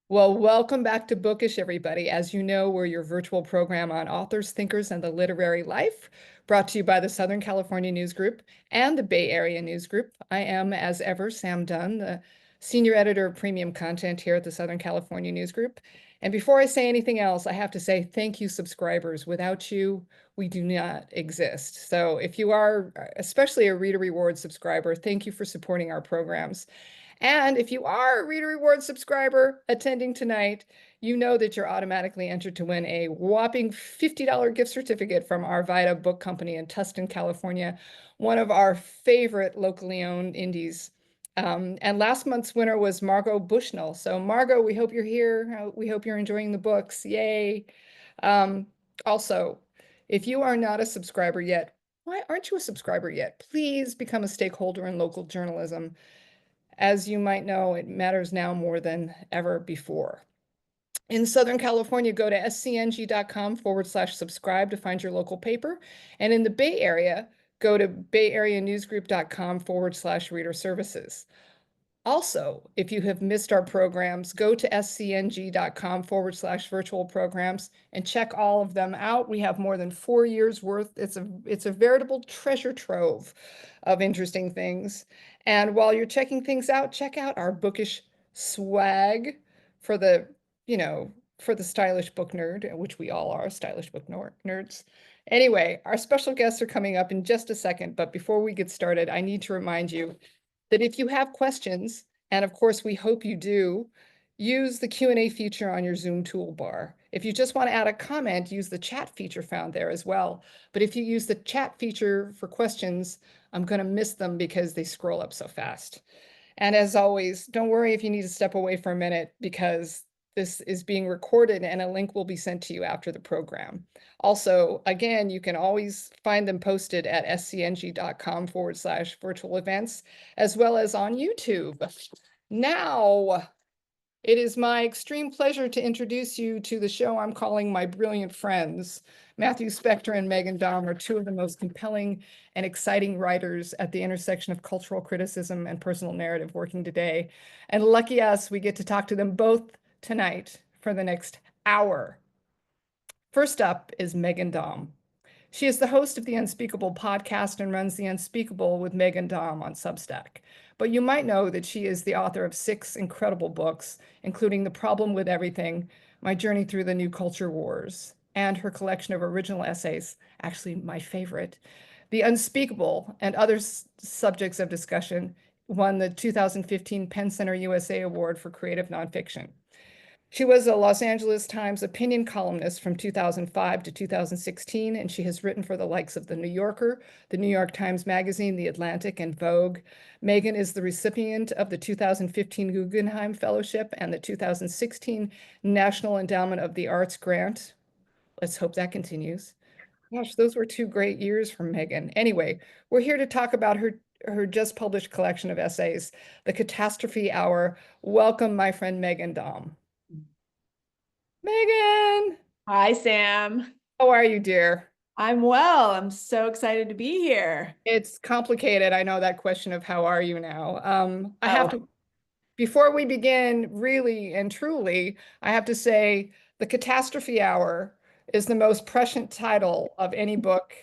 Well, welcome back to Bookish, everybody. As you know, we're your virtual program on authors, thinkers, and the literary life, brought to you by the Southern California News Group and the Bay Area News Group. I am, as ever, Sam Dunn, the senior editor of premium content here at the Southern California News Group. And before I say anything else, I have to say thank you, subscribers. Without you, we do not exist. So if you are especially a Reader Reward subscriber, thank you for supporting our programs. And if you are a Reader Reward subscriber attending tonight, you know that you're automatically entered to win a whopping $50 gift certificate from Arvida Book Company in Tustin, California, one of our favorite locally owned indies. And last month's winner was Margot Bushnell. So Margot, we hope you're here. We hope you're enjoying the books. Yay. Um, Also, if you are not a subscriber yet, why aren't you a subscriber yet? Please become a stakeholder in local journalism. As you might know, it matters now more than ever before. In Southern California, go to scng.com/subscribe to find your local paper. And in the Bay Area, go to bayareanewsgroup.com/reader services. Also, if you have missed our programs, go to scng.com/virtual programs and check all of them out. We have more than 4 years worth. It's a veritable treasure trove of interesting things. And while you're checking things out, check out our bookish swag for the, for the stylish book nerd, which we all are, stylish book nerds. Anyway, our special guests are coming up in just a second, but before we get started, I need to remind you that if you have questions, and of course we hope you do, use the Q&A feature on your Zoom toolbar. If you just want to add a comment, use the chat feature found there as well. But if you use the chat feature for questions, I'm going to miss them because they scroll up so fast. And as always, don't worry if you need to step away for a minute because this is being recorded and a link will be sent to you after the program. Also, again, you can always find them posted at scng.com/virtual events, as well as on YouTube. Now, it is my extreme pleasure to introduce you to the show I'm calling My Brilliant Friends. Matthew Specktor and Meghan Daum are two of the most compelling and exciting writers at the intersection of cultural criticism and personal narrative working today. And lucky us, we get to talk to them both tonight for the next hour. First up is Meghan Daum. She is the host of the Unspeakable podcast and runs The Unspeakable with Meghan Daum on Substack. But you might know that she is the author of 6 incredible books, including The Problem with Everything, My Journey Through the New Culture Wars, and her collection of original essays, actually my favorite. The Unspeakable and other subjects of discussion won the 2015 Penn Center USA Award for Creative Nonfiction. She was a Los Angeles Times opinion columnist from 2005 to 2016, and she has written for the likes of The New Yorker, the New York Times Magazine, The Atlantic, and Vogue. Meghan is the recipient of the 2015 Guggenheim Fellowship and the 2016 National Endowment of the Arts grant. Let's hope that continues. Gosh, those were 2 great years for Meghan. Anyway, we're here to talk about her just published collection of essays, The Catastrophe Hour. Welcome, my friend Meghan Daum. Meghan, Hi, Sam. how are you, dear? I'm well. I'm so excited to be here. It's complicated. I know that question of how are you now. I have Oh, to, before we begin, really and truly, I have to say The Catastrophe Hour is the most prescient title of any book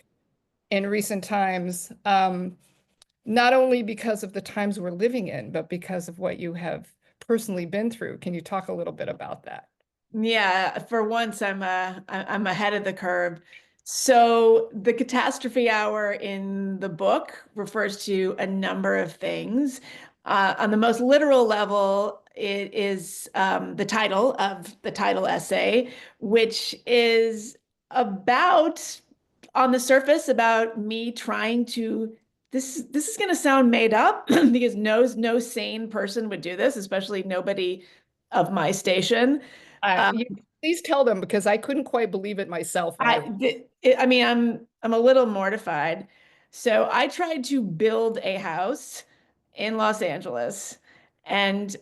in recent times, not only because of the times we're living in, but because of what you have personally been through. Can you talk a little bit about that? yeah. For once, I'm ahead of the curve. So the catastrophe hour in the book refers to a number of things. On the most literal level, it is the title of the title essay, which is about, on the surface, about me trying to. This is going to sound made up because no sane person would do this, especially nobody of my station. Um, Please tell them because I couldn't quite believe it myself when I read. I mean, I'm a little mortified. So I tried to build a house in Los Angeles, and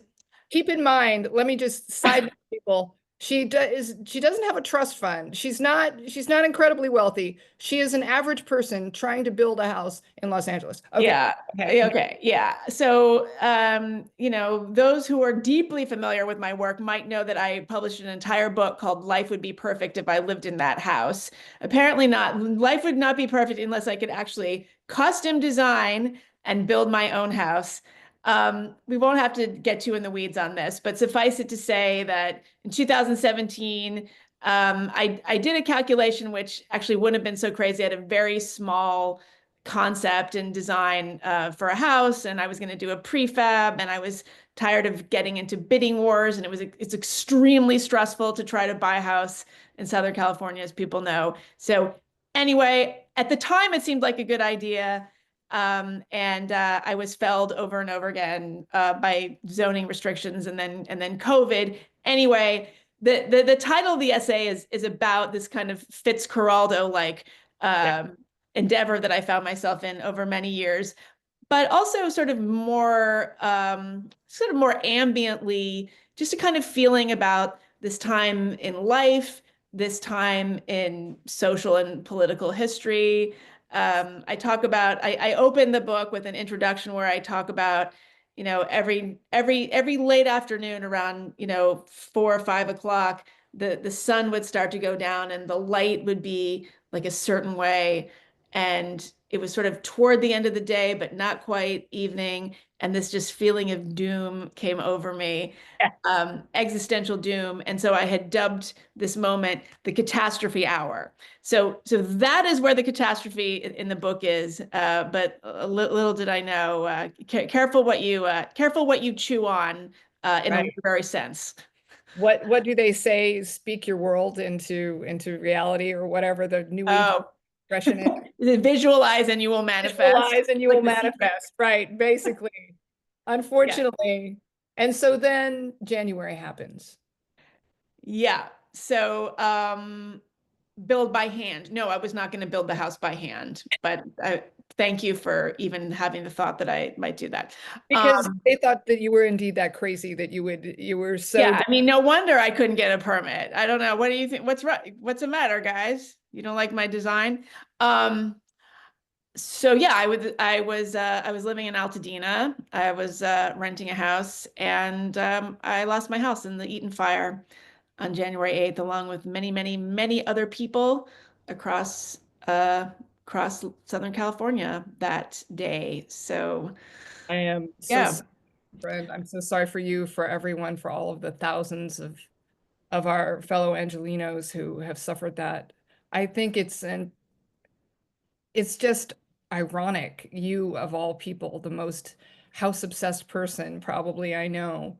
Keep in mind, let me just side note people. She doesn't have a trust fund. She's not incredibly wealthy. She is an average person trying to build a house in Los Angeles. Okay. Yeah. Okay. Okay. Yeah. So, those who are deeply familiar with my work might know that I published an entire book called Life Would Be Perfect If I Lived in That House. Apparently not. Life would not be perfect unless I could actually custom design and build my own house. We won't have to get too in the weeds on this, but suffice it to say that in 2017, I did a calculation which actually wouldn't have been so crazy. I had a very small concept and design for a house, and I was going to do a prefab, and I was tired of getting into bidding wars, and it's extremely stressful to try to buy a house in Southern California, as people know. So anyway, at the time, it seemed like a good idea. And I was felled over and over again by zoning restrictions and then COVID. Anyway, the title of the essay is about this kind of Fitzcarraldo like Yeah. endeavor that I found myself in over many years, but also sort of more ambiently, just a kind of feeling about this time in life, this time in social and political history. I open the book with an introduction where I talk about, every late afternoon around, 4 or 5 o'clock, the sun would start to go down and the light would be like a certain way. And it was sort of toward the end of the day, but not quite evening. And this just feeling of doom came over me, existential doom. And so I had dubbed this moment the catastrophe hour. So that is where the catastrophe in the book is. But little did I know, careful what you chew on in a Right. literary sense. What do they say? Speak your world into reality or whatever the new age Oh, expression is. visualize and you will manifest. Visualize and you will Like the secret. manifest. Right. Basically. Yeah. Unfortunately. And so then January happens. Yeah. So, build by hand. No, I was not going to build the house by hand, but thank you for even having the thought that I might do that. Because they thought that you were indeed that crazy that you were so Yeah, I mean, no wonder I couldn't get a permit. I don't know. What do you think? What's right? What's the matter, guys? You don't like my design? Um, so yeah, I was living in Altadena. I was renting a house, and I lost my house in the Eaton fire on January 8th, along with many, many, many other people across across Southern California that day. So I am so yeah, sorry, friend. I'm so sorry for you, for everyone, for all of the thousands of our fellow Angelinos who have suffered that. I think it's just ironic. You of all people, the most house obsessed person probably I know,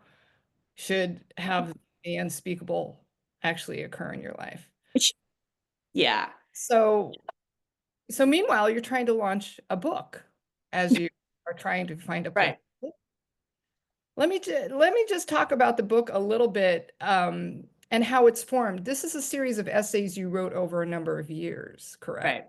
should have the unspeakable actually occur in your life. yeah, So so meanwhile, you're trying to launch a book as you are trying to find a place. right, Let me just talk about the book a little bit, and how it's formed. This is a series of essays you wrote over a number of years, correct? right,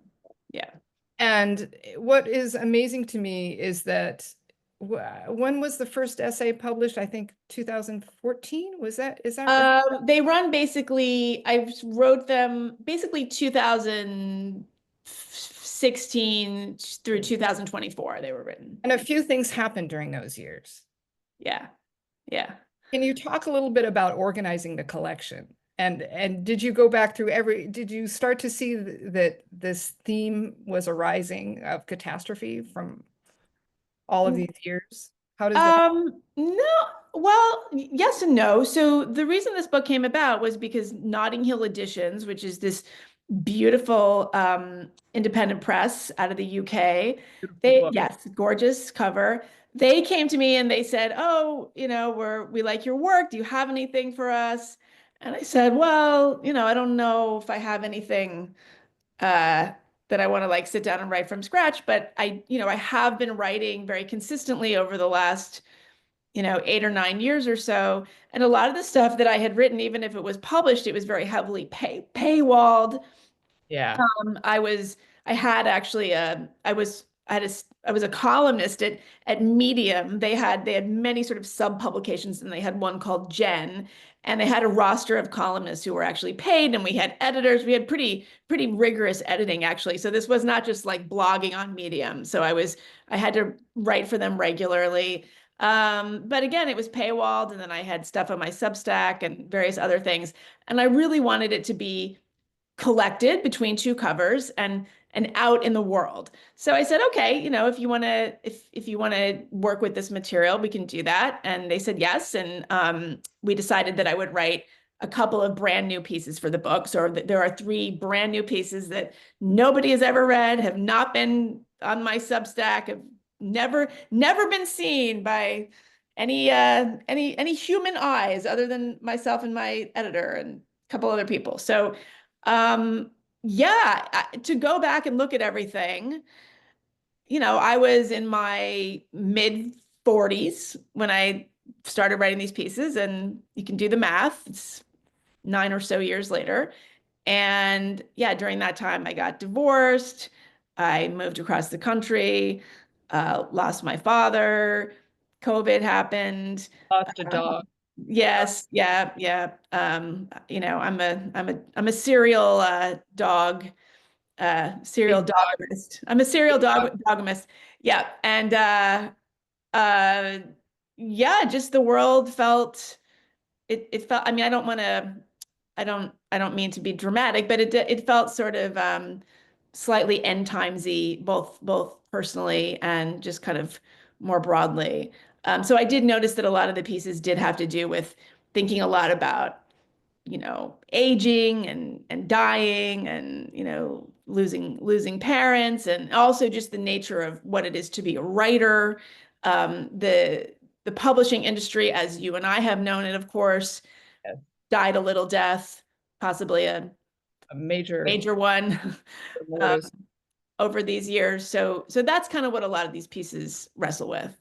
yeah. And what is amazing to me is that when was the first essay published? I think 2014. Is that right? They run basically, I wrote them basically 2016 through 2024, they were written. And a few things happened during those years. Yeah, yeah. Can you talk a little bit about organizing the collection? And did you go back through did you start to see that this theme was arising of catastrophe from all of these years? How does that? No, well, yes and no. So the reason this book came about was because Notting Hill Editions, which is this beautiful independent press out of the UK, Book. yes, gorgeous cover. They came to me and they said, "Oh, we like your work. Do you have anything for us?" And I said, "Well, I don't know if I have anything uh that I want to like sit down and write from scratch, but I have been writing very consistently over the last 8 or 9 years or so. And a lot of the stuff that I had written, even if it was published, it was very heavily paywalled. Yeah. I had actually, I was I was a columnist at Medium. They had many sort of sub publications, and they had one called Jen, and they had a roster of columnists who were actually paid, and we had editors. We had pretty rigorous editing, actually. So this was not just like blogging on Medium. So I had to write for them regularly. But again, it was paywalled, and then I had stuff on my Substack and various other things. And I really wanted it to be collected between two covers and out in the world. So I said, okay, if you want to work with this material, we can do that. And they said yes. And we decided that I would write a couple of brand new pieces for the book. So there are 3 brand new pieces that nobody has ever read, have not been on my Substack, have never been seen by any human eyes other than myself and my editor and a couple other people. So yeah, to go back and look at everything, I was in my mid 40s when I started writing these pieces, and you can do the math. It's 9 or so years later. And yeah, during that time, I got divorced. I moved across the country, lost my father. COVID happened. Lost a dog. Yes, yeah, yeah. I'm a serial serial Big dog. dogamist. I'm a serial Big dog. dogamist. Yeah, and uh, yeah, just the world felt it felt. I mean, I don't mean to be dramatic, but it felt sort of slightly end timesy, both personally and just kind of more broadly. So I did notice that a lot of the pieces did have to do with thinking a lot about, aging and dying and, losing parents, and also just the nature of what it is to be a writer. The publishing industry, as you and I have known it, of course, Yes. died a little death, possibly a A major major one. um, notice. over these years. So that's kind of what a lot of these pieces wrestle with.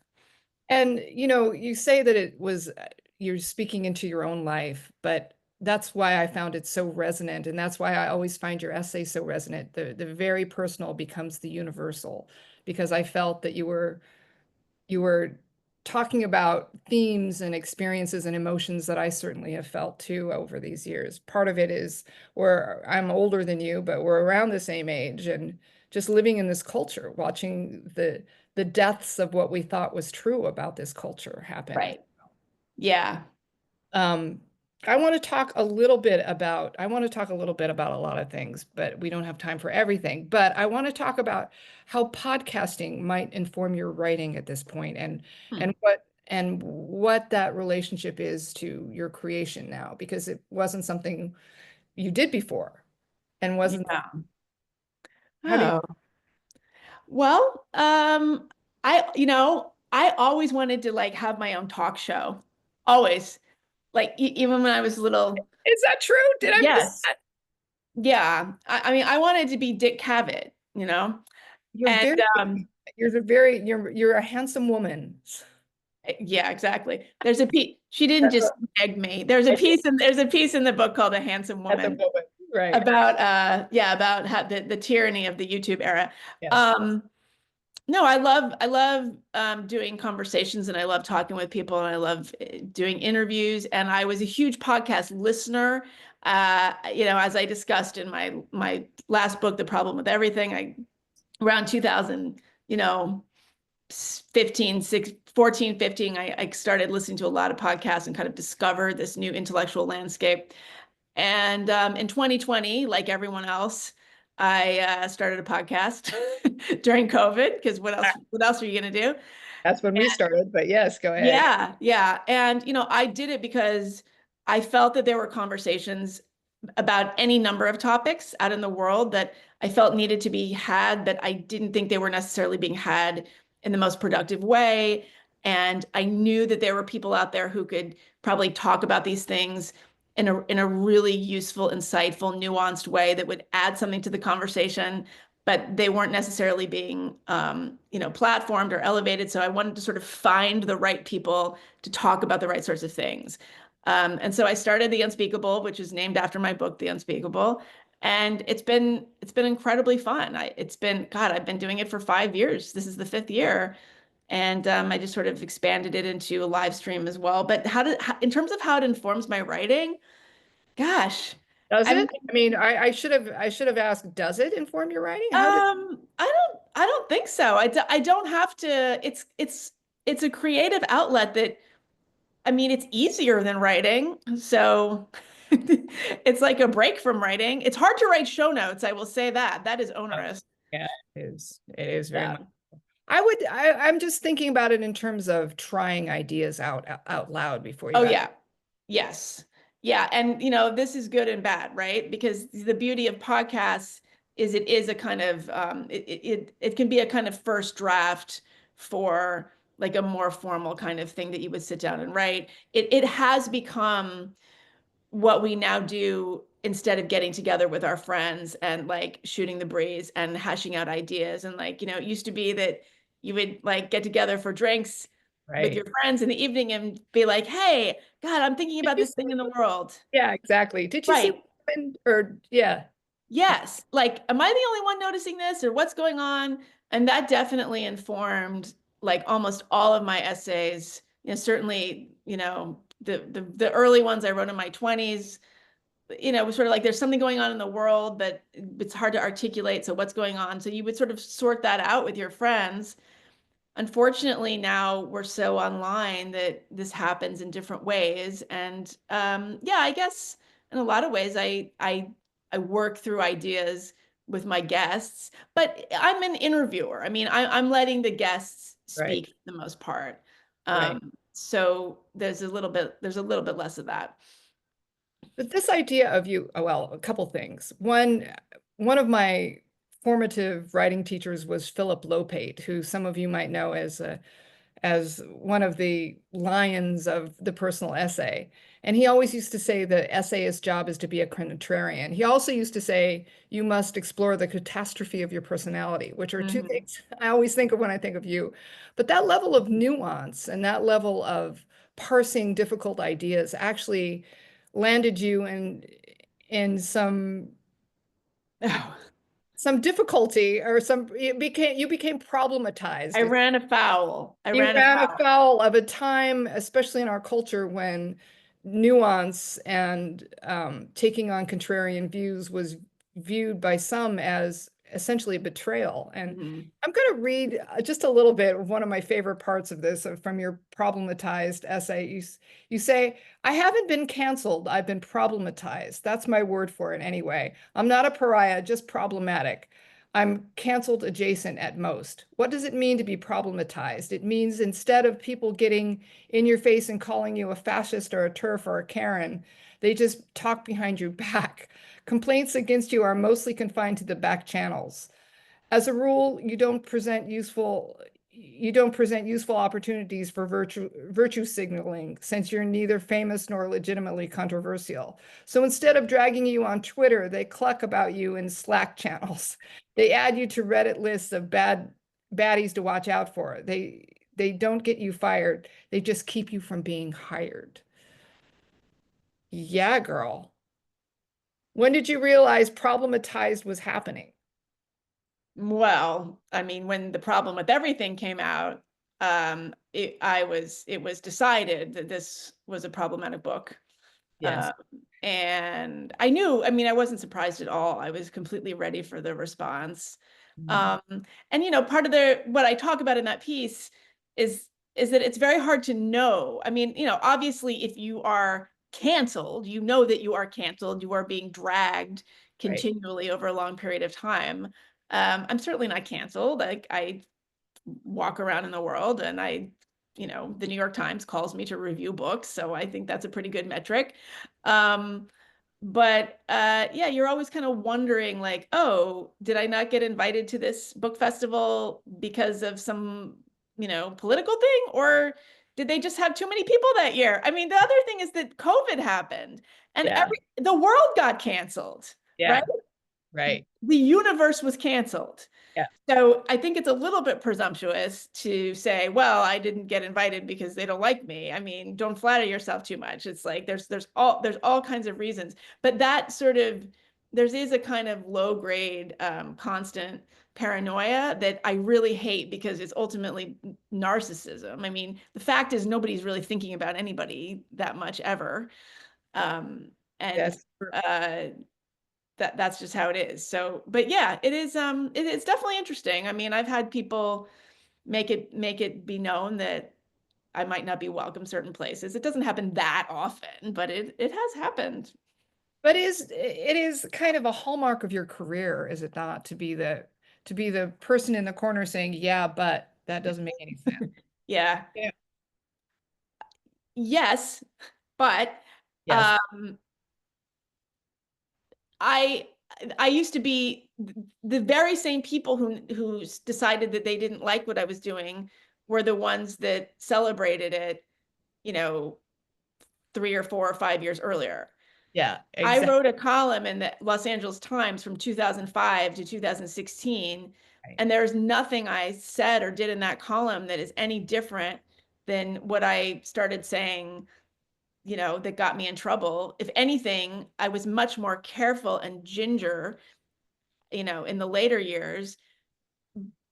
And you say that you're speaking into your own life, but that's why I found it so resonant, and that's why I always find your essay so resonant. The very personal becomes the universal, because I felt that you were talking about themes and experiences and emotions that I certainly have felt too over these years. Part of it is where I'm older than you, but we're around the same age, and just living in this culture, watching the deaths of what we thought was true about this culture happen. Right. Yeah. Um, I want to talk a little bit about a lot of things, but we don't have time for everything. But I want to talk about how podcasting might inform your writing at this point, and Hmm. and what that relationship is to your creation now, because it wasn't something you did before, and wasn't. Yeah. How do you? Oh, well, I always wanted to like have my own talk show. Always. Like even when I was little. Is that true? Did I miss Yes. that? Yeah. I mean, I wanted to be Dick Cavett, You're and very, you're a handsome woman. yeah, exactly. There's a piece. She didn't That's just a, nag me. There's a piece in the book called A Handsome that's a Woman, woman, right? about about how the tyranny of the YouTube era. Yes. Um, no, I love doing conversations, and I love talking with people, and I love doing interviews. And I was a huge podcast listener. As I discussed in my last book, The Problem with Everything, around 2000, 15, 14, 15, I started listening to a lot of podcasts and kind of discovered this new intellectual landscape. And in 2020, like everyone else, I started a podcast during COVID, because what else are you going to do? That's when we started, but yes, go ahead. Yeah, yeah. And, I did it because I felt that there were conversations about any number of topics out in the world that I felt needed to be had, but I didn't think they were necessarily being had in the most productive way. And I knew that there were people out there who could probably talk about these things in a really useful, insightful, nuanced way that would add something to the conversation, but they weren't necessarily being, platformed or elevated. So I wanted to sort of find the right people to talk about the right sorts of things. And so I started The Unspeakable, which is named after my book, The Unspeakable. And it's been incredibly fun. It's been, God, I've been doing it for 5 years. This is the fifth year. And I just sort of expanded it into a live stream as well. But in terms of how it informs my writing, gosh, Does I mean, it? I mean, I should have asked, does it inform your writing? How did I don't think so. I don't have to. It's a creative outlet that, I mean, it's easier than writing. So it's like a break from writing. It's hard to write show notes. I will say that. That is onerous. yeah, it is. It is very Yeah. much. I'm just thinking about it in terms of trying ideas out loud before Oh you act. yeah. Yes. Yeah. And this is good and bad, right? Because the beauty of podcasts is it is a kind of it can be a kind of first draft for like a more formal kind of thing that you would sit down and write. It has become what we now do instead of getting together with our friends and like shooting the breeze and hashing out ideas. And like, it used to be that you would like get together for drinks with Right. your friends in the evening and be like, hey, God, I'm thinking Did about you this thing see? in the world. Yeah, exactly. Did you see Right. what happened? Or yeah, Yes. Like, am I the only one noticing this or what's going on? And that definitely informed like almost all of my essays. Certainly, the early ones I wrote in my 20s, it was sort of like there's something going on in the world, but it's hard to articulate. So what's going on? So you would sort of sort that out with your friends. Unfortunately, now we're so online that this happens in different ways. And yeah, I guess in a lot of ways, I work through ideas with my guests, but I'm an interviewer. I mean, I'm letting the guests right, speak for the most part. right. So there's a little bit less of that. But this idea of you, oh, well, a couple things. One of my formative writing teachers was Philip Lopate, who some of you might know as one of the lions of the personal essay. And he always used to say the essayist's job is to be a contrarian. He also used to say you must explore the catastrophe of your personality, which are two Mhm. things I always think of when I think of you. But that level of nuance and that level of parsing difficult ideas actually landed you in Oh, some difficulty or you became I problematized. ran afoul. I You ran ran afoul. afoul of a time, especially in our culture, when nuance and taking on contrarian views was viewed by some as essentially a betrayal. And Mhm. I'm going to read just a little bit of one of my favorite parts of this from your problematized essay. You say, I haven't been canceled, I've been problematized. That's my word for it anyway. I'm not a pariah, just problematic. I'm canceled adjacent at most. What does it mean to be problematized? It means instead of people getting in your face and calling you a fascist or a TERF or a Karen, they just talk behind your back. Complaints against you are mostly confined to the back channels. As a rule, you don't present useful opportunities for virtue signaling since you're neither famous nor legitimately controversial. So instead of dragging you on Twitter, they cluck about you in Slack channels. They add you to Reddit lists of baddies to watch out for. They don't get you fired. They just keep you from being hired. Yeah, girl. When did you realize problematized was happening? Well, I mean, when the problem with everything came out, it was decided that this was a problematic book. Yes. Um, and I knew, I mean, I wasn't surprised at all. I was completely ready for the response. Mhm. Um, and part of what I talk about in that piece is that it's very hard to know. I mean, obviously, if you are canceled, you know that you are canceled. You are being dragged Right. continually over a long period of time. I'm certainly not canceled. Like I walk around in the world and the New York Times calls me to review books. So I think that's a pretty good metric. Um, but yeah, you're always kind of wondering like, oh, did I not get invited to this book festival because of some, political thing? Or did they just have too many people that year? I mean, the other thing is that COVID happened and Yeah. the world got canceled, right? Yeah. Right. The universe was canceled. Yeah. So I think it's a little bit presumptuous to say, well, I didn't get invited because they don't like me. I mean, don't flatter yourself too much. It's like there's all kinds of reasons. But that sort of is a kind of low grade, constant paranoia that I really hate because it's ultimately narcissism. I mean, the fact is nobody's really thinking about anybody that much ever. And Yes. that's just how it is. So, but yeah, it's definitely interesting. I mean, I've had people make it be known that I might not be welcome certain places. It doesn't happen that often, but it has happened. But it is kind of a hallmark of your career, is it not, to be the person in the corner saying, yeah, but that doesn't make any sense. Yeah. Yeah. Yes, but Yes. um I I used to be the very same people who decided that they didn't like what I was doing were the ones that celebrated it, you know, 3 or 4 or 5 years earlier. Yeah, I exactly. wrote a column in the Los Angeles Times from 2005 to 2016, and there's nothing I said or did in that column that is any different than what I started saying, that got me in trouble. If anything, I was much more careful and ginger, in the later years.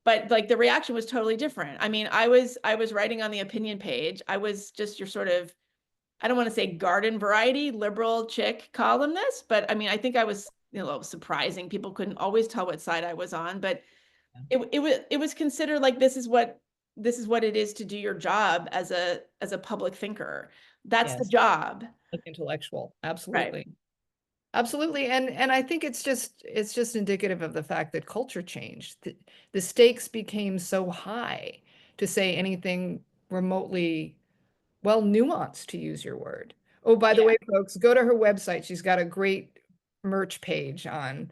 But like the reaction was totally different. I mean, I was writing on the opinion page. I was just your sort of, I don't want to say garden variety liberal chick columnist, but I mean, I think I was, surprising. People couldn't always tell what side I was on, but it was considered like this is what it is to do your job as a public thinker. That's the Yes, job. like intellectual. Right. Absolutely. Absolutely. And I think it's just indicative of the fact that culture changed. The stakes became so high to say anything remotely, well, nuanced, to use your word. Oh, by the Yeah. way, folks, go to her website. She's got a great merch page on.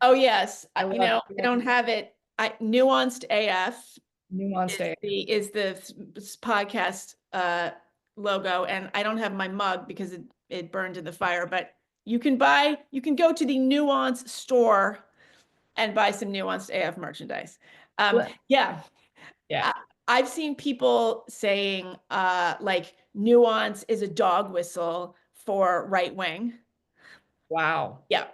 Oh yes. I love I don't have it. Nuanced AF nuanced is A. the podcast logo, and I don't have my mug because it burned in the fire, but you can go to the Nuance store and buy some Nuanced AF merchandise. Yeah. Yeah. I, I've seen people saying like nuance is a dog whistle for right wing. Wow. Yeah.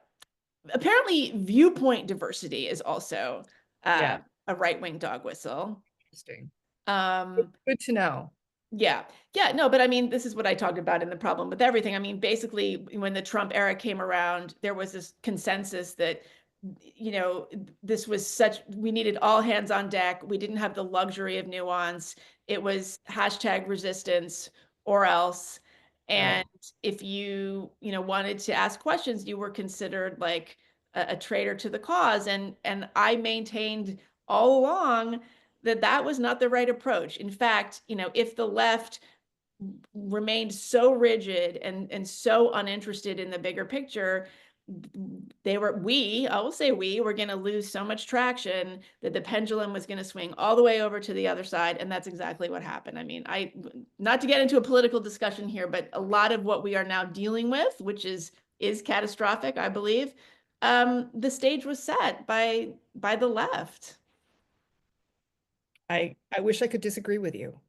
Apparently viewpoint diversity is also Yeah. a right wing dog whistle. Interesting. Um, Good to know. Yeah. Yeah. No, but I mean, this is what I talked about in the problem with everything. I mean, basically, when the Trump era came around, there was this consensus that, this was we needed all hands on deck. We didn't have the luxury of nuance. It was hashtag resistance or else. Right. And if wanted to ask questions, you were considered like a traitor to the cause. And I maintained all along that was not the right approach. In fact, if the left remained so rigid and so uninterested in the bigger picture, I will say we were going to lose so much traction that the pendulum was going to swing all the way over to the other side. And that's exactly what happened. I mean, not to get into a political discussion here, but a lot of what we are now dealing with, which is catastrophic, I believe, the stage was set by the left. I wish I could disagree with you.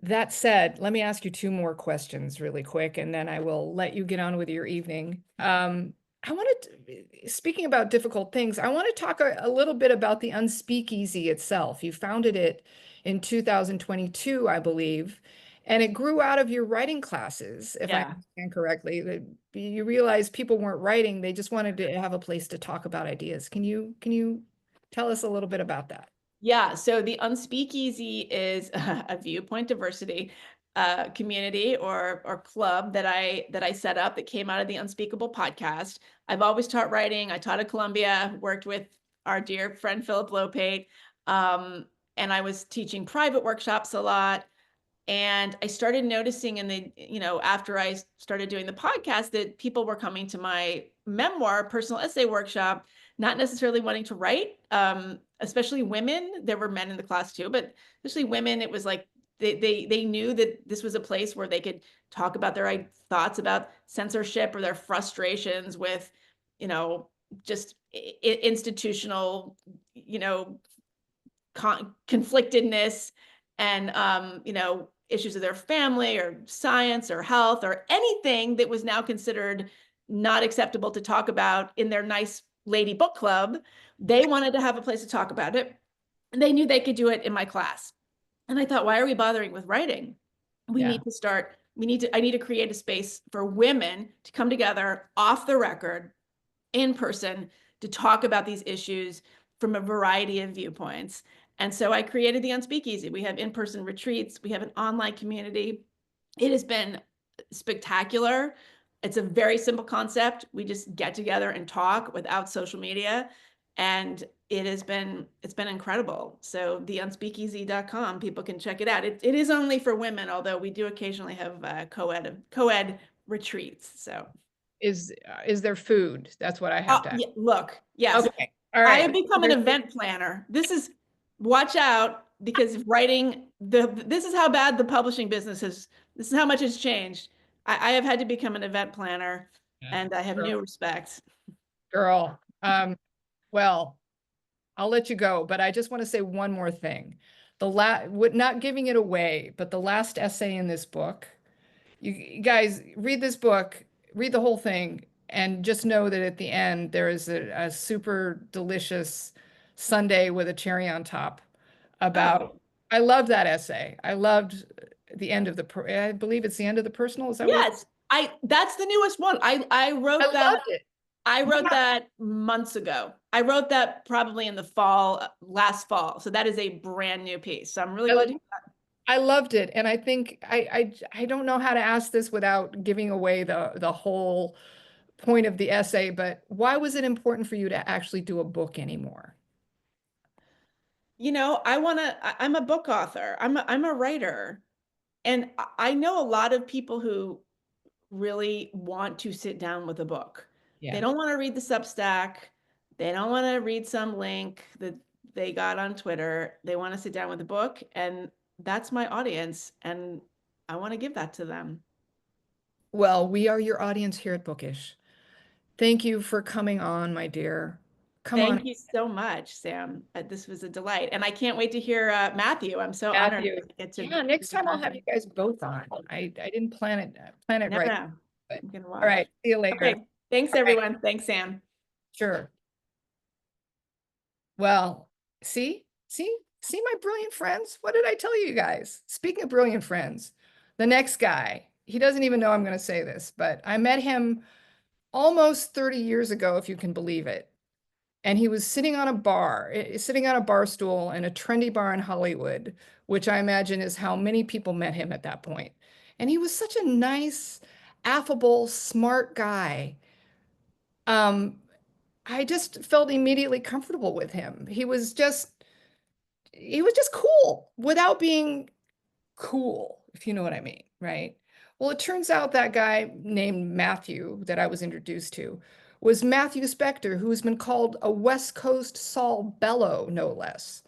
That said, let me ask you two more questions really quick, and then I will let you get on with your evening. I wanted to, speaking about difficult things, I want to talk a little bit about the Unspeakeasy itself. You founded it in 2022, I believe, and it grew out of your writing classes, if I Yeah. understand correctly. You realized people weren't writing, they just wanted to have a place to talk about ideas. Can you tell us a little bit about that? Yeah, so the Unspeakeasy is a viewpoint diversity community or club that I set up that came out of the Unspeakable podcast. I've always taught writing. I taught at Columbia, worked with our dear friend Philip Lopate, and I was teaching private workshops a lot. And I started noticing after I started doing the podcast that people were coming to my memoir, personal essay workshop, not necessarily wanting to write, especially women. There were men in the class too, but especially women, it was like they knew that this was a place where they could talk about their thoughts about censorship or their frustrations with, you know, just institutional, conflictedness and issues of their family or science or health or anything that was now considered not acceptable to talk about in their nice lady book club. They wanted to have a place to talk about it. And they knew they could do it in my class. And I thought, why are we bothering with writing? We Yeah. need to start, I need to create a space for women to come together off the record in person to talk about these issues from a variety of viewpoints. And so I created the Unspeakeasy. We have in-person retreats. We have an online community. It has been spectacular. It's a very simple concept. We just get together and talk without social media. And it's been incredible. So the unspeakeasy.com, people can check it out. It is only for women, although we do occasionally have co-ed retreats. So Is there food? That's what I have to ask. yeah, look, yes. Okay. All I right. have become an event planner. Watch out, because this is how bad the publishing business is. This is how much it's changed. I have had to become an event planner, Yeah. and I have Girl. new respect. Girl. Well, I'll let you go, but I just want to say one more thing. Not giving it away, but the last essay in this book, you guys read this book, read the whole thing, and just know that at the end there is a super delicious sundae with a cherry on top about. Oh, I loved that essay. I loved the end of I believe it's the end of the personal. Is that what yes. That's the newest one. I I wrote that. loved it. I wrote Yeah, that months ago. I wrote that probably in the fall, last fall. So that is a brand new piece. So I'm really glad I, to hear that. I loved it. And I think I don't know how to ask this without giving away the whole point of the essay, but why was it important for you to actually do a book anymore? I'm a book author. I'm a writer. And I know a lot of people who really want to sit down with a book. They Yeah. don't want to read the Substack. They don't want to read some link that they got on Twitter. They want to sit down with a book, and that's my audience, and I want to give that to them. Well, we are your audience here at Bookish. Thank you for coming on, my dear. Come on, Thank you so much, Sam. This was a delight, and I can't wait to hear Matthew. I'm so honored Matthew. to get to Yeah, next meet time I'll have you Matthew. guys both on. I didn't plan it Never right, know. but I'm gonna all watch. right. See you later. Okay. Thanks, All right. everyone. Thanks, Sam. Sure. Well, see my brilliant friends? What did I tell you guys? Speaking of brilliant friends, the next guy, he doesn't even know I'm going to say this, but I met him almost 30 years ago, if you can believe it. And he was sitting on a bar stool in a trendy bar in Hollywood, which I imagine is how many people met him at that point. And he was such a nice, affable, smart guy. Um, I just felt immediately comfortable with him. He was just cool without being cool, if you know what I mean, right? Well, it turns out that guy named Matthew that I was introduced to was Matthew Specktor, who's been called a West Coast Saul Bellow, no less.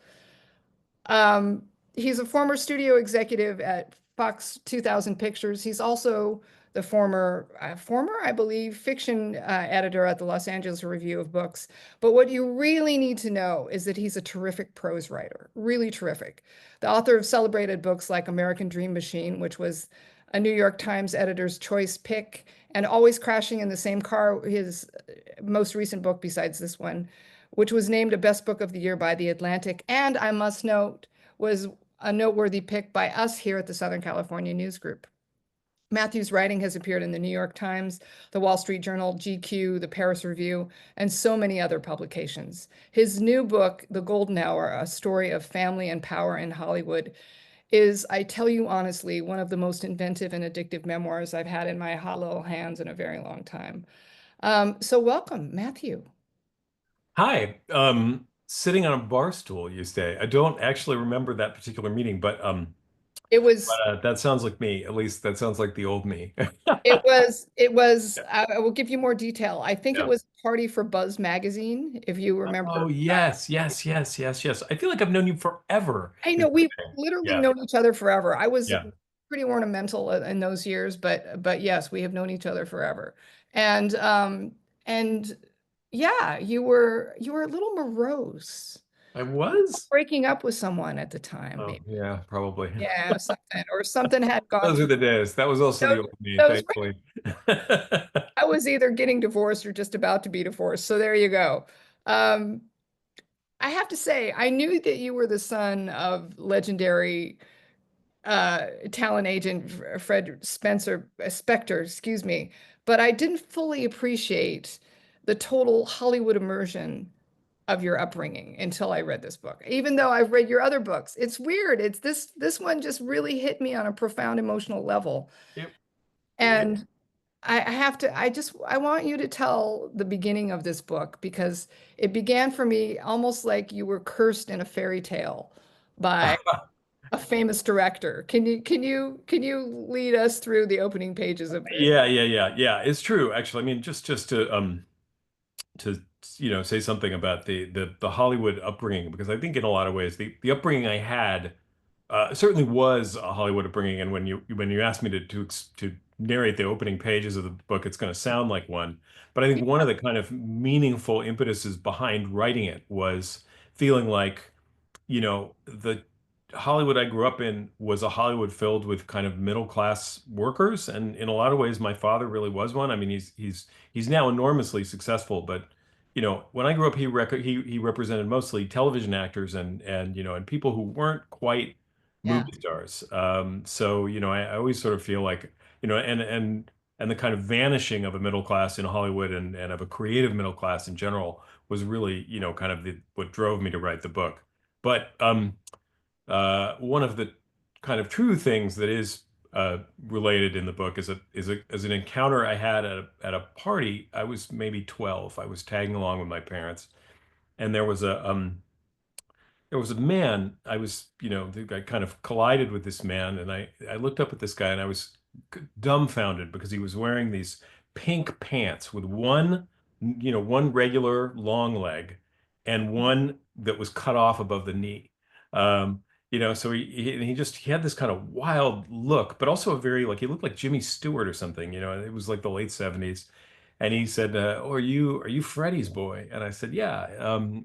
He's a former studio executive at Fox 2000 Pictures. He's also the former, I believe, fiction editor at the Los Angeles Review of Books. But what you really need to know is that he's a terrific prose writer, really terrific. The author of celebrated books like American Dream Machine, which was a New York Times editor's choice pick, and Always Crashing in the Same Car, his most recent book besides this one, which was named a best book of the year by The Atlantic, and I must note, was a noteworthy pick by us here at the Southern California News Group. Matthew's writing has appeared in the New York Times, the Wall Street Journal, GQ, the Paris Review, and so many other publications. His new book, The Golden Hour, A Story of Family and Power in Hollywood, is, I tell you honestly, one of the most inventive and addictive memoirs I've had in my hot little hands in a very long time. So welcome, Matthew. Hi. Sitting on a bar stool, you say. I don't actually remember that particular meeting, but It was that sounds like me. At least that sounds like the old me. it was I will give you more detail. I think it Yeah. was a party for Buzz magazine, if you Oh, remember. yes, yes, yes, yes, yes. I feel like I've known you forever. I is know the we've thing. literally Yeah, known each other forever. I was yeah. pretty ornamental in those years, but yes, we have known each other forever. And yeah, you were a little morose. I was? breaking up with someone at the time, Oh, maybe. yeah, probably. Yeah, something, or something had gone Those are through the days. That was also the those, old me, those. thankfully. I was either getting divorced or just about to be divorced. So there you go. Um, I have to say, I knew that you were the son of legendary talent agent Fred Specktor, excuse me, but I didn't fully appreciate the total Hollywood immersion of your upbringing until I read this book. Even though I've read your other books, it's weird. It's this one just really hit me on a profound emotional level. Yep. And I have to, I want you to tell the beginning of this book because it began for me almost like you were cursed in a fairy tale by a famous director. Can you lead us through the opening pages of the Yeah. It's true, actually. I mean, just to say something about the Hollywood upbringing, because I think in a lot of ways the upbringing I had certainly was a Hollywood upbringing. And when you asked me to narrate the opening pages of the book, it's going to sound like one. But I think one of the kind of meaningful impetuses behind writing it was feeling like, the Hollywood I grew up in was a Hollywood filled with kind of middle class workers, and in a lot of ways, my father really was one. I mean, he's now enormously successful, but when I grew up, he represented mostly television actors and people who weren't quite yeah, movie stars. So I always sort of feel like and the kind of vanishing of a middle class in Hollywood and of a creative middle class in general was really kind of what drove me to write the book. But one of the kind of true things that is related in the book is an encounter I had at a party. I was maybe 12. I was tagging along with my parents, and there was a man. I kind of collided with this man, and I looked up at this guy, and I was dumbfounded because he was wearing these pink pants with one regular long leg and one that was cut off above the knee. So he had this kind of wild look, but also a very like he looked like Jimmy Stewart or something. It was like the late 70s. And he said, "Oh, are you Freddie's boy?" And I said, "Yeah,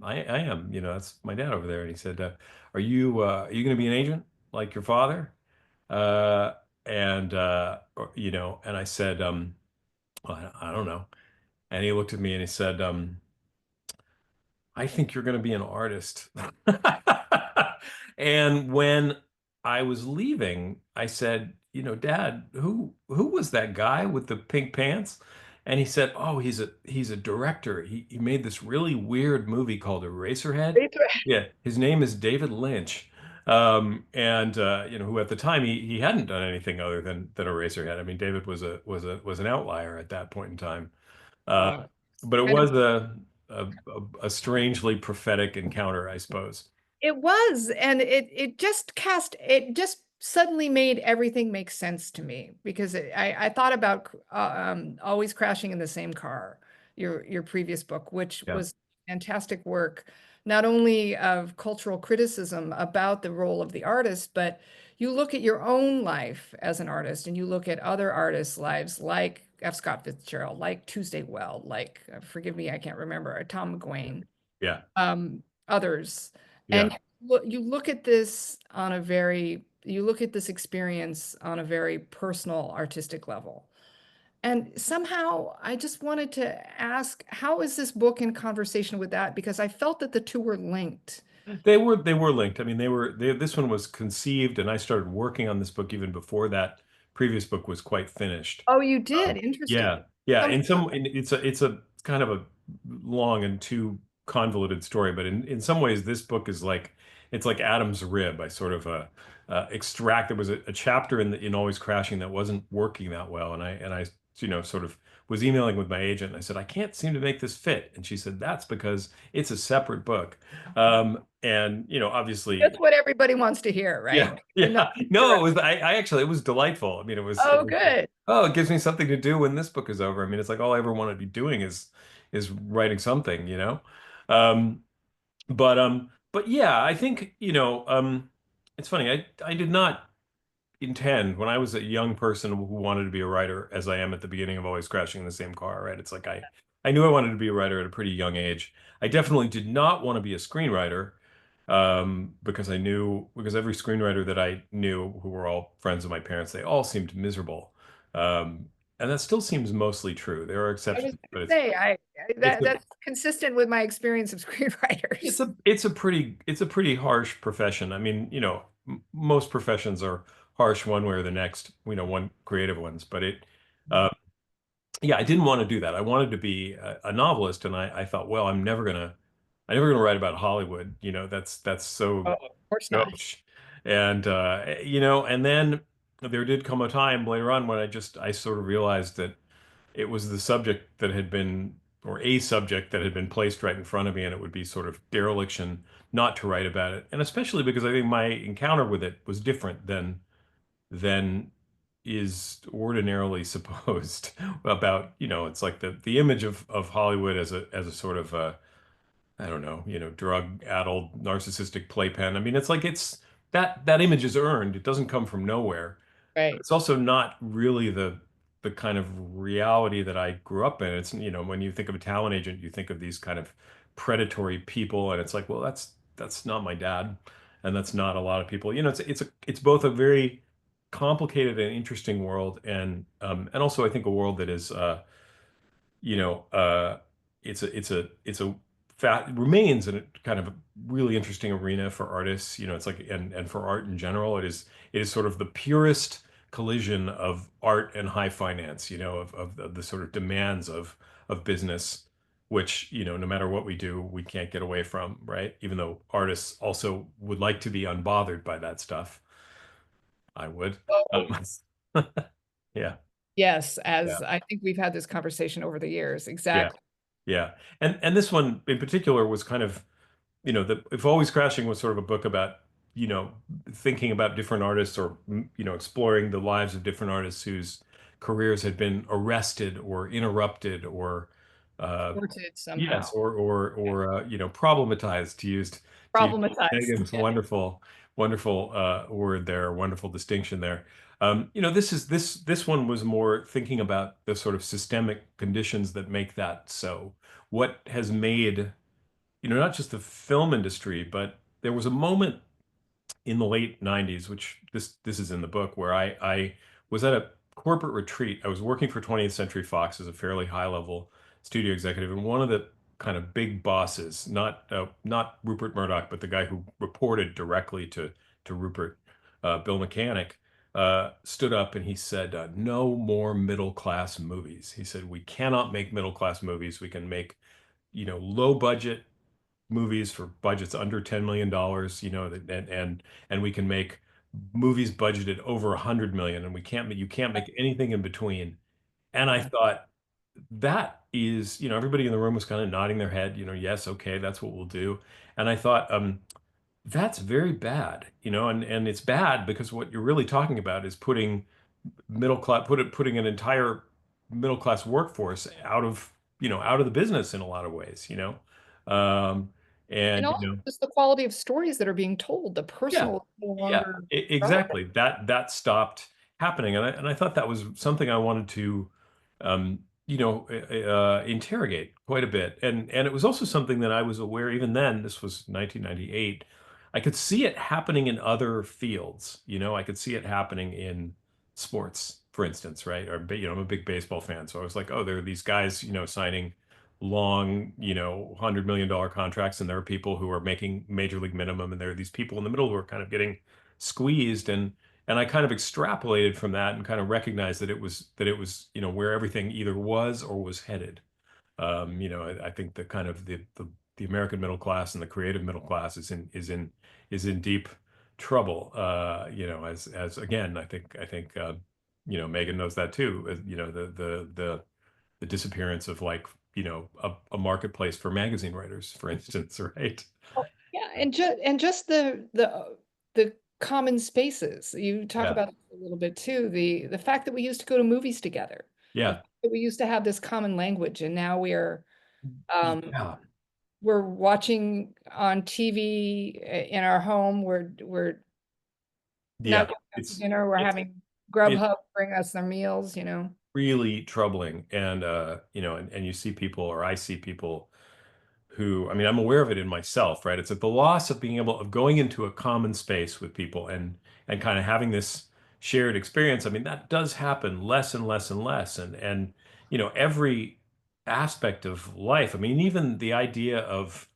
I am. That's my dad over there." And he said, "Are you going to be an agent like your father?" Uh, and I said, well, I don't know. And he looked at me and he said, "I think you're going to be an artist." And when I was leaving, I said, "Dad, who was that guy with the pink pants?" And he said, "Oh, he's a director. He made this really weird movie called Eraserhead. Yeah, his name is David Lynch." And who at the time he hadn't done anything other than Eraserhead. I mean, David was an outlier at that point in time. Uh, wow. but it Kind of was a strangely prophetic encounter, I suppose. it was, and it just suddenly made everything make sense to me because I thought about always crashing in the same car, your previous book, which Yeah. was fantastic work, not only of cultural criticism about the role of the artist, but you look at your own life as an artist and you look at other artists' lives like F. Scott Fitzgerald, like Tuesday Weld, like forgive me, I can't remember, Tom McGuane, Yeah. others. Yeah. And you look at you look at this experience on a very personal, artistic level. And somehow I just wanted to ask, how is this book in conversation with that? Because I felt that the two were linked. They were linked. I mean, this one was conceived, and I started working on this book even before that previous book was quite finished. Oh, you did? Yeah, Interesting. yeah. Tell me about It's a kind of a long and too convoluted story, but in some ways, this book is like it's like Adam's rib. I sort of extract. There was a chapter in Always Crashing that wasn't working that well, and I sort of was emailing with my agent, and I said I can't seem to make this fit, and she said that's because it's a separate book, and obviously. that's what everybody wants to hear, Yeah, right? You're not yeah. No, it was I actually it was delightful. I mean, oh, good. oh, it gives me something to do when this book is over. I mean, it's like all I ever want to be doing is writing something. Um, but yeah, I think, it's funny. I did not intend when I was a young person who wanted to be a writer, as I am at the beginning of Always Crashing in the Same Car, right? It's like I knew I wanted to be a writer at a pretty young age. I definitely did not want to be a screenwriter. because every screenwriter that I knew who were all friends of my parents, they all seemed miserable. And that still seems mostly true. There are I was exceptions, but gonna say, it's a that's consistent with my experience of screenwriters. it's a pretty harsh profession. I mean, most professions are harsh one way or the next, one creative ones, but uh, yeah, I didn't want to do that. I wanted to be a novelist, and I thought, well, I'm never gonna write about Hollywood. That's Oh, so of course not. gauche. And and then there did come a time later on when I sort of realized that it was the subject that had been, or a subject that had been placed right in front of me, and it would be sort of dereliction not to write about it. And especially because I think my encounter with it was different than is ordinarily supposed about, it's like the image of Hollywood as a sort of I don't know, drug-addled narcissistic playpen. I mean, it's like that image is earned. It doesn't come from nowhere. Right. It's also not really the kind of reality that I grew up in. It's, when you think of a talent agent, you think of these kind of predatory people, and it's like, well, that's not my dad, and that's not a lot of people. It's both a very complicated and interesting world, and also I think a world that is you know, it's a fat remains in a kind of a really interesting arena for artists. It's like, and for art in general, it is sort of the purest collision of art and high finance, of the sort of demands of business, which, no matter what we do, we can't get away from, right? Even though artists also would like to be unbothered by that stuff. I would. Oh, Um, yeah, yes, yeah, as I think we've had this conversation over the years. yeah. Exactly. Yeah. And this one in particular was kind of, the If Always Crashing was sort of a book about, you know, thinking about different artists, or, exploring the lives of different artists whose careers had been arrested or interrupted, or Sorted yes, somehow. problematized, to use Problematized. Megan's wonderful word there, wonderful distinction there. This one was more thinking about the sort of systemic conditions that make that so. What has made, not just the film industry, but there was a moment in the late 90s, which this is in the book, where I was at a corporate retreat. I was working for 20th Century Fox as a fairly high level studio executive, and one of the kind of big bosses, not Rupert Murdoch, but the guy who reported directly to Rupert, Bill Mechanic, stood up and he said, "No more middle class movies." He said, "We cannot make middle class movies. We can make, low budget movies for budgets under $10 million, and we can make movies budgeted over 100 million, and you can't make anything in between." And I thought, that is, everybody in the room was kind of nodding their head, yes, okay, that's what we'll do. And I thought, that's very bad, and it's bad because what you're really talking about is putting an entire middle class workforce out of the business in a lot of ways, um, And and also just the quality of stories that are being told. The yeah, personal is no yeah, longer relevant. exactly. That stopped happening, and I thought that was something I wanted to, interrogate quite a bit, and it was also something that I was aware, even then. This was 1998. I could see it happening in other fields. I could see it happening in sports, for instance, right? Or, I'm a big baseball fan, so I was like, oh, there are these guys, signing long, $100 million contracts, and there are people who are making major league minimum, and there are these people in the middle who are kind of getting squeezed, and I kind of extrapolated from that and kind of recognized that it was where everything either was or was headed. I think the kind of the American middle class and the creative middle class is in deep trouble. As again, I think Megan knows that too. The disappearance of, like, a marketplace for magazine writers, for instance, right? Oh, yeah, and just the common spaces. You talk Yeah, about it a little bit too, the fact that we used to go to movies together, the yeah, fact that we used to have this common language, and now um yeah, we're watching on TV in our home. We're not yeah. going out to It's dinner. We're it's having it's Grubhub bring us their meals. really troubling, and and you see people, or I see people who, I mean, I'm aware of it in myself, right? It's at the loss of being able of going into a common space with people and kind of having this shared experience. I mean, that does happen less and less and less. And every aspect of life. I mean, even the idea of,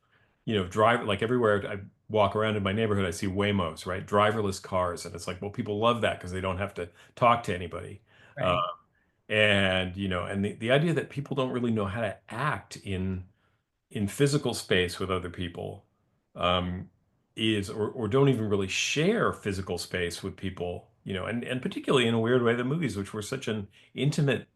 drive like everywhere I walk around in my neighborhood, I see Waymos, right? Driverless cars. And it's like, well, people love that because they don't have to talk to anybody. Uh, Right. and the idea that people don't really know how to act in physical space with other people, um, is or don't even really share physical space with people, and particularly in a weird way, the movies, which were such an intimate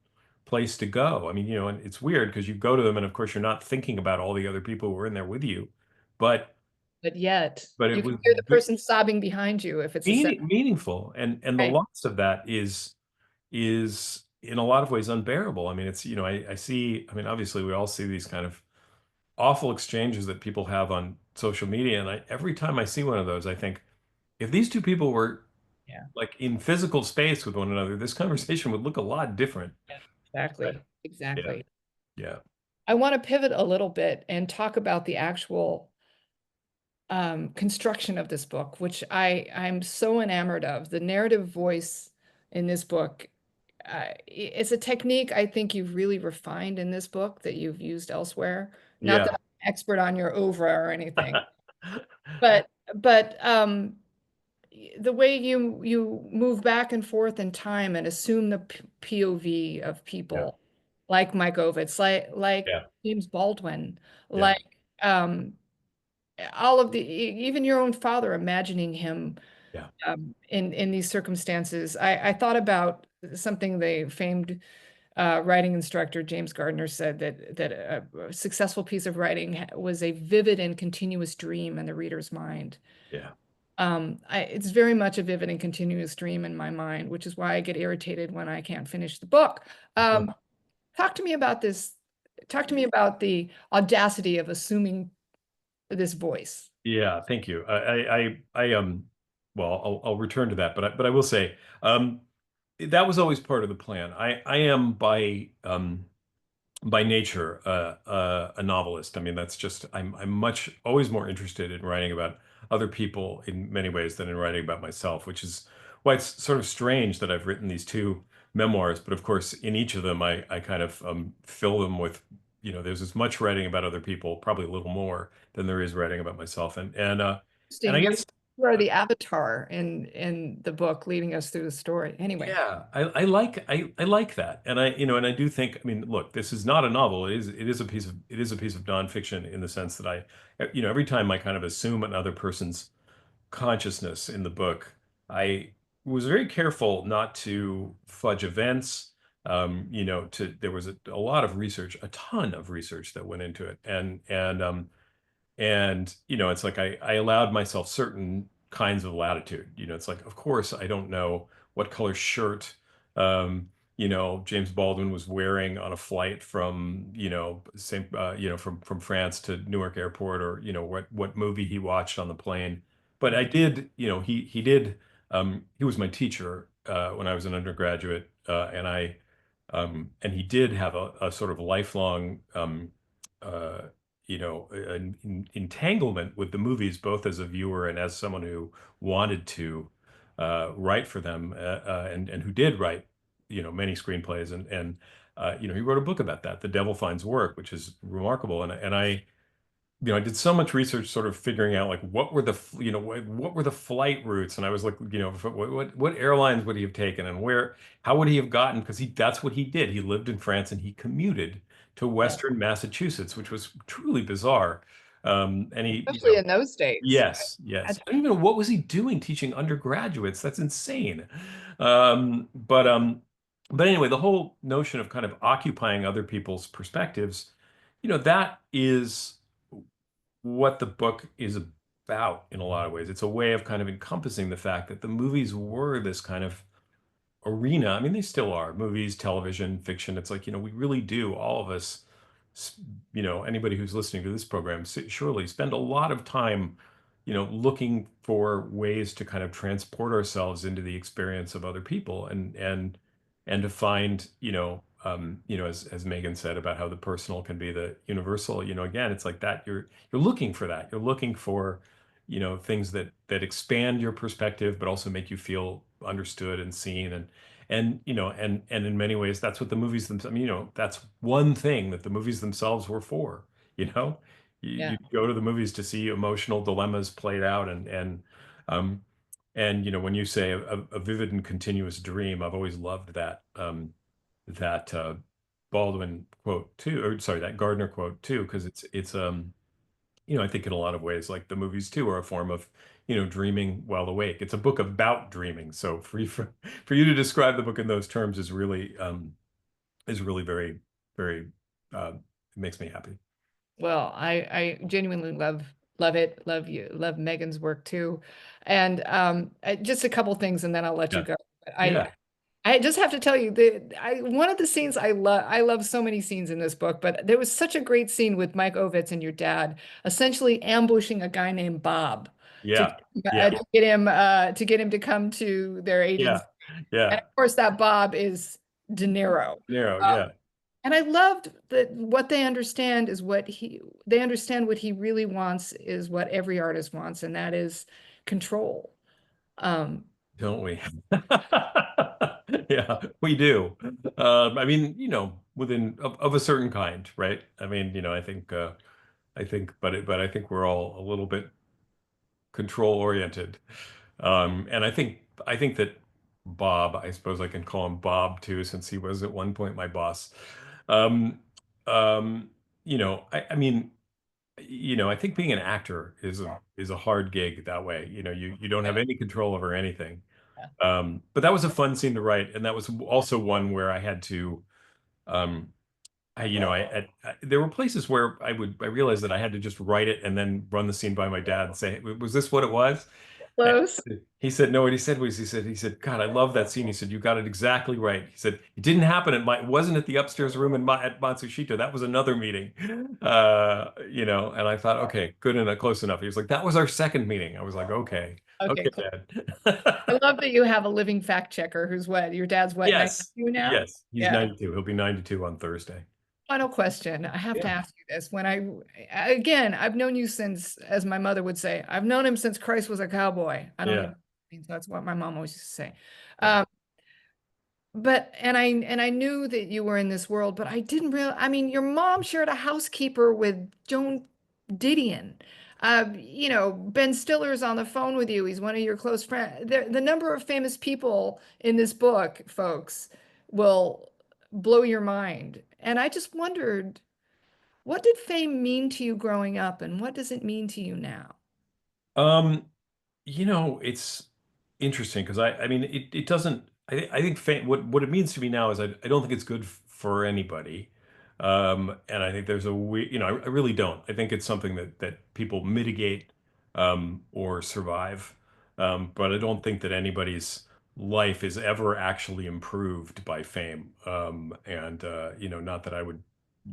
place to go. I mean, and it's weird because you go to them and of course you're not thinking about all the other people who were in there with you, but But yet it you can was hear the person sobbing behind you if it's a set. meaningful, and the Right. loss of that is in a lot of ways unbearable. I mean, it's I see, I mean, obviously we all see these kind of awful exchanges that people have on social media. And every time I see one of those, I think if these two people were Yeah. like in physical space with one another, this conversation would look a lot different. Yeah. Exactly. Yeah. Exactly. Yeah. I want to pivot a little bit and talk about the actual construction of this book, which I'm so enamored of. The narrative voice in this book, it's a technique I think you've really refined in this book that you've used elsewhere. Not Yeah. that I'm an expert on your oeuvre or anything, but the way you move back and forth in time and assume the POV of Yeah. people like Mike Ovitz, like Yeah. James Baldwin, Yeah. like all of the even your own father, imagining him Yeah. in these circumstances. I thought about something the famed writing instructor James Gardner said, that a successful piece of writing was a vivid and continuous dream in the reader's mind. Yeah. It's very much a vivid and continuous dream in my mind, which is why I get irritated when I can't finish the book. Talk to me about this. Talk to me about the audacity of assuming this voice. Yeah. Thank you. Well, I'll return to that, but I will say, that was always part of the plan. I am by nature a novelist. I mean, that's just I'm much always more interested in writing about other people in many ways than in writing about myself, which is why it's sort of strange that I've written these two memoirs. But of course, in each of them, I kind of fill them with, there's as much writing about other people, probably a little more than there is writing about myself. And I Interesting. guess You are the avatar in the book, leading us through the story. Anyway, yeah, I like that, and I do think. I mean, look, this is not a novel. It is a piece of nonfiction in the sense that every time I kind of assume another person's consciousness in the book, I was very careful not to fudge events. There was a lot of research, a ton of research that went into it, and it's like I allowed myself certain kinds of latitude. It's like, of course, I don't know what color shirt, James Baldwin was wearing on a flight from, from France to Newark Airport, or, what movie he watched on the plane. But I did, he was my teacher when I was an undergraduate, and he did have a sort of lifelong, uh, an entanglement with the movies, both as a viewer and as someone who wanted to write for them, and who did write, many screenplays, and he wrote a book about that, The Devil Finds Work, which is remarkable. And I did so much research, sort of figuring out like what were what were the flight routes, and I was like, what airlines would he have taken, and how would he have gotten? Because that's what he did. He lived in France and he commuted to yeah, Western Massachusetts, which was truly bizarre. And he, especially in those days. yes, yes. I don't even know what was he doing teaching undergraduates. That's insane. Um, but um, but anyway, the whole notion of kind of occupying other people's perspectives, that is what the book is about in a lot of ways. It's a way of kind of encompassing the fact that the movies were this kind of arena. I mean, they still are, movies, television, fiction. It's like, we really do, all of us, anybody who's listening to this program, surely spend a lot of time, looking for ways to kind of transport ourselves into the experience of other people, and to find, as Megan said about how the personal can be the universal, again, it's like that. You're looking for that. You're looking for, things that expand your perspective, but also make you feel understood and seen. And in many ways, that's what the movies themselves, I mean, that's one thing that the movies themselves were for, you know? Yeah. You go to the movies to see emotional dilemmas played out um, when you say a vivid and continuous dream, I've always loved that Baldwin quote too, or sorry, that Gardner quote too, because I think in a lot of ways, like the movies too, are a form of, dreaming while awake. It's a book about dreaming. So for you to describe the book in those terms is really very, very, it makes me happy. Well, I genuinely love it. Love you. Love Megan's work too. And just a couple things and then I'll let you Yeah. go. But Yeah. I just have to tell you that one of the scenes I love so many scenes in this book, but there was such a great scene with Mike Ovitz and your dad essentially ambushing a guy named Bob to Yeah. Yeah. to get him to come to their Yeah. agency. And Yeah. of course that Bob is De Niro. Nero. Uh, Yeah. and I loved that what they understand is they understand what he really wants is what every artist wants, and that is control. Um, Don't we? Yeah, we do. I mean, within of a certain kind, right? I mean, but I think we're all a little bit control oriented. And I think that Bob, I suppose I can call him Bob too, since he was at one point my boss. Um, um, I mean, I think being an actor is a hard gig that way. You don't have yeah, any control over anything. yeah. But that was a fun scene to write, and that was also one where I had to, um, there were places where I realized that I had to just write it and then run the scene by my dad and say, "Was this what it was?" And Close. he said, "No." What he said was, he said, "God, I love that scene." He said, "You got it exactly right." He said, "It didn't happen it wasn't at the upstairs room at Matsushita. That was another meeting." And I thought, okay, good enough, close enough. He was like, "That was our second meeting." I was like, okay, Okay, okay, cool. I Dad. love that you have a living fact checker who's what? Your dad's what, Yes. 92 now? Yes. He's Yeah. 92. He'll be 92 on Thursday. Final question. I have to Yeah. ask you this. Again, I've known you since, as my mother would say, I've known him since Christ was a cowboy. I don't Yeah. even mean that's what my mom always used to say. Yeah. Um, but I knew that you were in this world, but I didn't real I mean, your mom shared a housekeeper with Joan Didion. Ben Stiller's on the phone with you. He's one of your close friends. The number of famous people in this book, folks, will blow your mind. And I just wondered, what did fame mean to you growing up, and what does it mean to you now? Um, it's interesting because I mean, it doesn't, I think what it means to me now is I don't think it's good for anybody. And I think there's I really don't. I think it's something that people mitigate, or survive. But I don't think that anybody's life is ever actually improved by fame. Not that I would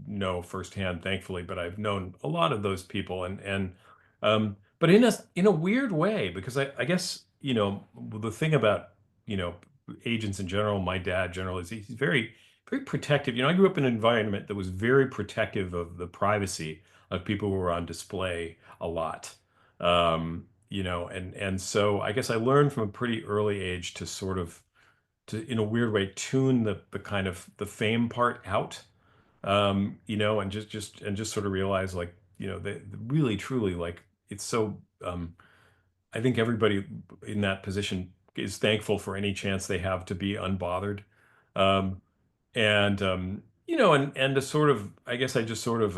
know firsthand, thankfully, but I've known a lot of those people but in a weird way, because I guess, the thing about, agents in general, my dad generally is he's very, very protective. I grew up in an environment that was very protective of the privacy of people who were on display a lot. And so I guess I learned from a pretty early age to sort of in a weird way tune the kind of the fame part out. And just sort of realize, like, really truly, like, it's so I think everybody in that position is thankful for any chance they have to be unbothered. Um and to sort of, I guess, I just sort of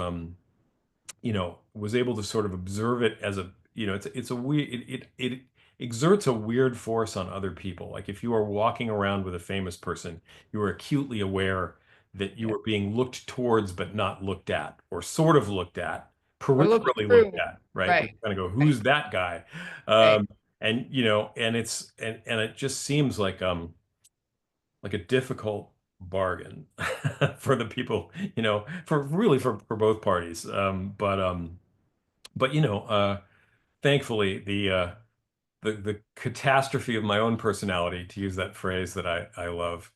was able to sort of observe it as it's a weird, it exerts a weird force on other people. Like, if you are walking around with a famous person, you are acutely aware that you Yeah. are being looked towards but not looked at, or sort of looked at, Or look peripherally looked through. at, right? Right, People kind of go, right, "Who's that guy?" right. And it just seems like a difficult bargain for the people, for really for both parties. But thankfully, the catastrophe of my own personality, to use that phrase that I love,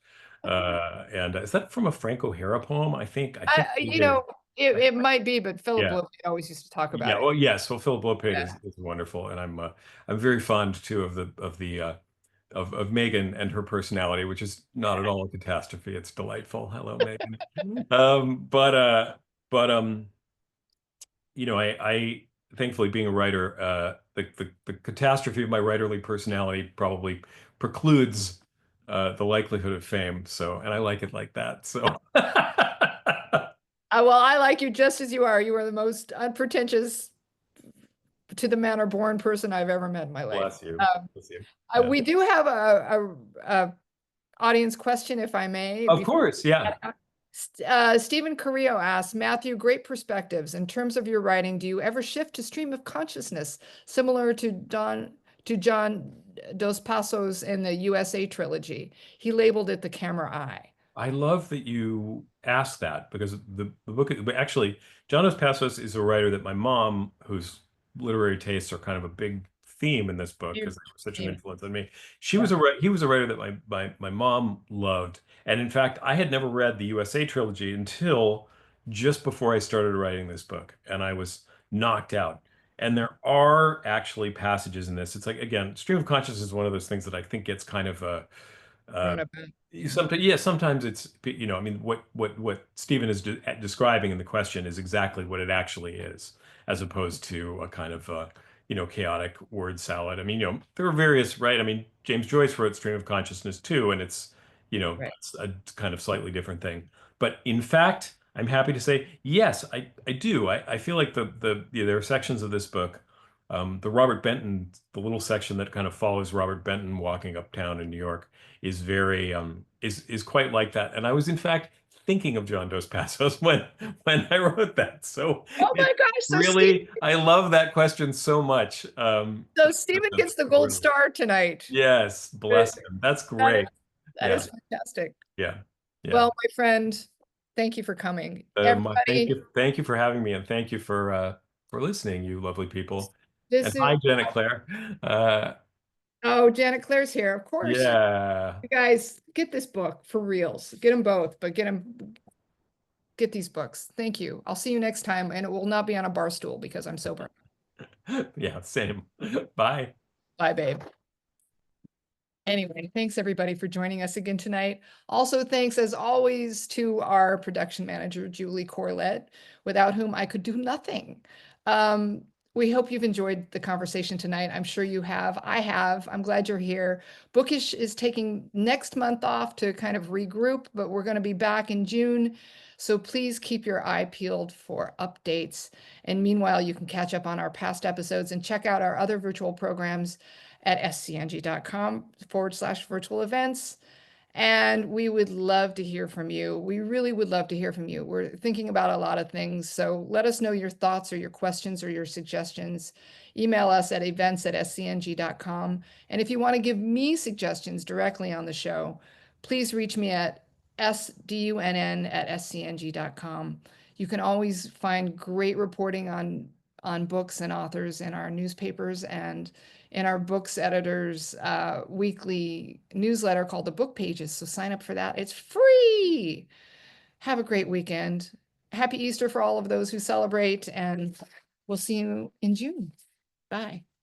And is that from a Frank O'Hara poem? I think You it is. know, it might be, but Philip Yeah. Lopez always used to talk Yeah. about it. Well, yes. Well, Philip Lopate Yeah. is wonderful, and I'm very fond too of of Meghan and her personality, which is not at all a catastrophe. It's delightful. Hello, Meghan. But I thankfully being a writer, the catastrophe of my writerly personality probably precludes the likelihood of fame. So, and I like it like that. So, Well, I like you just as you are. You are the most unpretentious, to the manner born person I've ever met in my life. bless you. Bless you. Yeah. We do have a audience question, if I may. Of course, yeah. Stephen Carrillo asks, Matthew, great perspectives. In terms of your writing, do you ever shift to stream of consciousness, similar to John Dos Passos in the USA trilogy? He labeled it the camera eye. I love that you asked that because the book, but actually, John Dos Passos is a writer that my mom, whose literary tastes are kind of a big theme in this book because they were such an influence on me. Yeah. He was a writer that my mom loved. And in fact, I had never read the USA trilogy until just before I started writing this book. And I was knocked out. And there are actually passages in this. It's like, again, stream of consciousness is one of those things that I think gets kind of uh, Thrown up in. sometimes, yeah, sometimes it's, I mean, what Stephen is describing in the question is exactly what it actually is, as opposed to a kind of, chaotic word salad. I mean, there are various, right? I mean, James Joyce wrote Stream of Consciousness too, and it's, Right. it's a kind of slightly different thing. But in fact, I'm happy to say, yes, I do. I feel like there are sections of this book, the Robert Benton, the little section that kind of follows Robert Benton walking uptown in New York is very is quite like that. And I was in fact thinking of John Dos Passos when I wrote that. So Oh my gosh! So really, I love that question so much. Stephen gets the gold star tonight. Yes, bless him. That's great. That is fantastic. Yeah. Yeah. Well, my friend, thank you for coming. Everybody, thank you for having me, and thank you for listening, you lovely people. this And is hi, Janet Claire. oh, Janet Claire's here, of course. Yeah. You guys, get this book for reals. Get them both, but get these books. Thank you. I'll see you next time, and it will not be on a bar stool because I'm sober. Yeah, same. Bye. Bye, babe. Anyway, thanks everybody for joining us again tonight. Also, thanks as always to our production manager, Julie Corlett, without whom I could do nothing. We hope you've enjoyed the conversation tonight. I'm sure you have. I have. I'm glad you're here. Bookish is taking next month off to kind of regroup, but we're going to be back in June. So please keep your eye peeled for updates. And meanwhile, you can catch up on our past episodes and check out our other virtual programs at scng.com/virtual events. And we would love to hear from you. We really would love to hear from you. We're thinking about a lot of things. So let us know your thoughts or your questions or your suggestions. Email us at events@scng.com. And if you want to give me suggestions directly on the show, please reach me at sdunn@scng.com. You can always find great reporting on books and authors in our newspapers and in our books editors weekly newsletter called the Book Pages. So sign up for that. It's free. Have a great weekend. Happy Easter for all of those who celebrate, and we'll see you in June. Bye.